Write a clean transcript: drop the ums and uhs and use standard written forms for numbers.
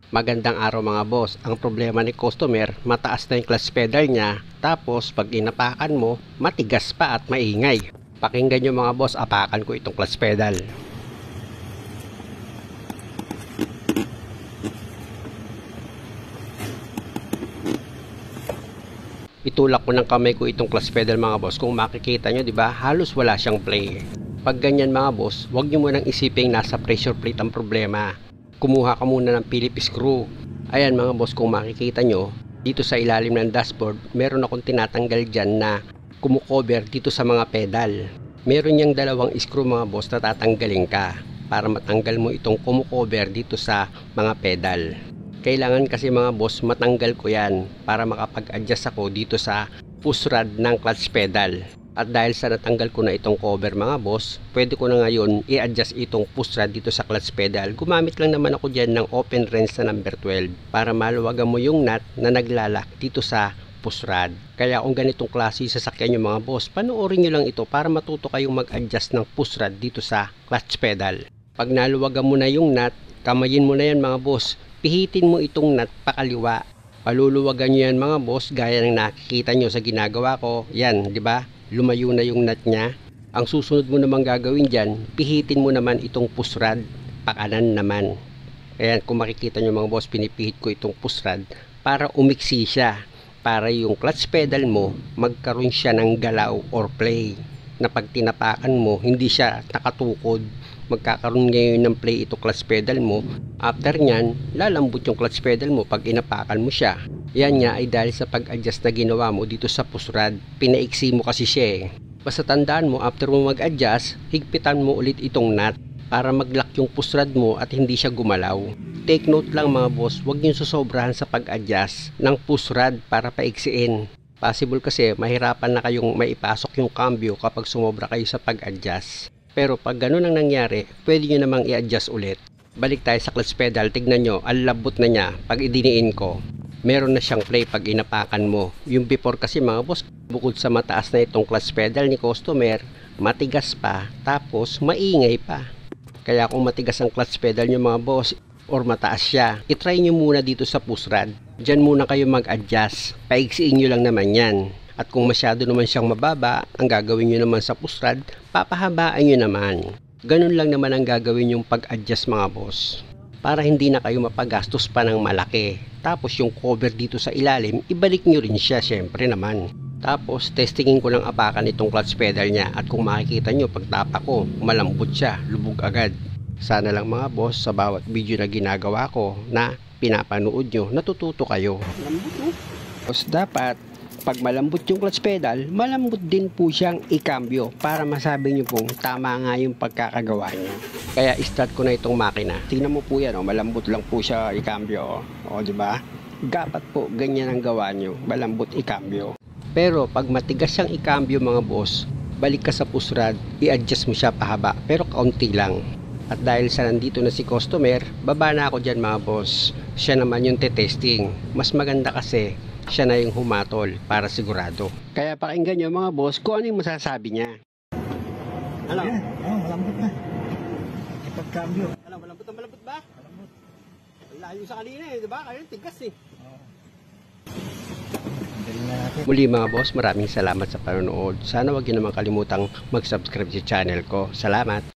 Magandang araw mga boss. Ang problema ni customer, mataas na yung clutch pedal niya, tapos pag inapakan mo, matigas pa at maingay. Pakinggan nyo mga boss, apakan ko itong clutch pedal. Itulak ko ng kamay ko itong clutch pedal mga boss. Kung makikita nyo, di ba, halos wala siyang play. Pag ganyan mga boss, huwag nyo munang isiping nasa pressure plate ang problema. Kumuha ka muna ng Phillips screw. Ayan mga boss, kung makikita nyo, dito sa ilalim ng dashboard, meron akong tinatanggal dyan na kumukover dito sa mga pedal. Meron niyang dalawang screw mga boss na tatanggalin ka para matanggal mo itong kumukover dito sa mga pedal. Kailangan kasi mga boss matanggal ko yan para makapag-adjust ako dito sa push rod ng clutch pedal. At dahil sa natanggal ko na itong cover mga boss, pwede ko na ngayon i-adjust itong push rod dito sa clutch pedal. Gumamit lang naman ako dyan ng open wrench na number 12 para maluwagan mo yung nut na naglalak dito sa push rod. Kaya kung ganitong klase sasakyan nyo mga boss, panoorin nyo lang ito para matuto kayong mag-adjust ng push rod dito sa clutch pedal. Pag naluwagan mo na yung nut, kamayin mo na yan mga boss. Pihitin mo itong nut pakaliwa. Paluluwagan nyo yan mga boss gaya ng nakikita nyo sa ginagawa ko. Yan, di ba? Lumayo na yung nut niya. Ang susunod mo naman gagawin dyan, pihitin mo naman itong push rod pakanan naman. Ayan, kung makikita nyo mga boss, pinipihit ko itong push rod para umiksi siya, para yung clutch pedal mo magkaroon siya ng galaw or play, na pag tinapakan mo hindi siya nakatukod. Magkakaroon ngayon ng play ito clutch pedal mo. After nyan, lalambot yung clutch pedal mo pag inapakan mo siya. Yan nga ay dahil sa pag-adjust na ginawa mo dito sa push rod. Pinaiksi mo kasi siya eh. Basta tandaan mo, after mo mag-adjust, higpitan mo ulit itong nut para mag-lock yung push rod mo at hindi siya gumalaw. Take note lang mga boss, huwag nyo susobrahan sa pag-adjust ng push rod para paiksiin. Possible kasi mahirapan na kayong maipasok yung cambio kapag sumobra kayo sa pag-adjust. Pero pag ganun ang nangyari, pwede nyo namang i-adjust ulit. Balik tayo sa clutch pedal, tignan nyo, ang labot na niya pag idiniin ko. Meron na siyang play pag inapakan mo. Yung before kasi mga boss, bukod sa mataas na itong clutch pedal ni customer, matigas pa, tapos maingay pa. Kaya kung matigas ang clutch pedal nyo mga boss, or mataas siya, itry nyo muna dito sa push rod. Diyan muna kayo mag-adjust. Paiksiin nyo lang naman yan. At kung masyado naman siyang mababa, ang gagawin nyo naman sa push rod, papahabaan nyo naman. Ganun lang naman ang gagawin yung pag-adjust mga boss, para hindi na kayo mapagastos pa ng malaki. Tapos yung cover dito sa ilalim, ibalik nyo rin siya syempre naman. Tapos testingin ko lang apakan itong clutch pedal niya, at kung makikita nyo pagtapa ko, malambot siya, lubog agad. Sana lang mga boss, sa bawat video na ginagawa ko na pinapanood nyo, natututo kayo. Malambot no? Tapos dapat pag malambot yung clutch pedal, malambot din po siyang ikambyo para masabi nyo pong tama nga yung pagkakagawa nyo. Kaya start ko na itong makina. Tingnan mo po yan, malambot lang po siya ikambyo. O diba? Dapat po ganyan ang gawa nyo, malambot ikambyo. Pero pag matigas siyang ikambyo mga boss, balik ka sa push rod, i-adjust mo siya pahaba, pero kaunti lang. At dahil sa nandito na si customer, baba na ako dyan mga boss. Siya naman yung testing. Mas maganda kasi siya na yung humatol para sigurado. Kaya pakinggan nyo mga boss kung ano yung masasabi niya. Ano? Malambot na. Ipagkambyo. Ano, malambot na malambot ba? Malambot. Layo sa kanina eh, di ba? Kaya tigas eh. Muli mga boss, maraming salamat sa panonood. Sana wag niyo naman kalimutang mag-subscribe sa channel ko. Salamat!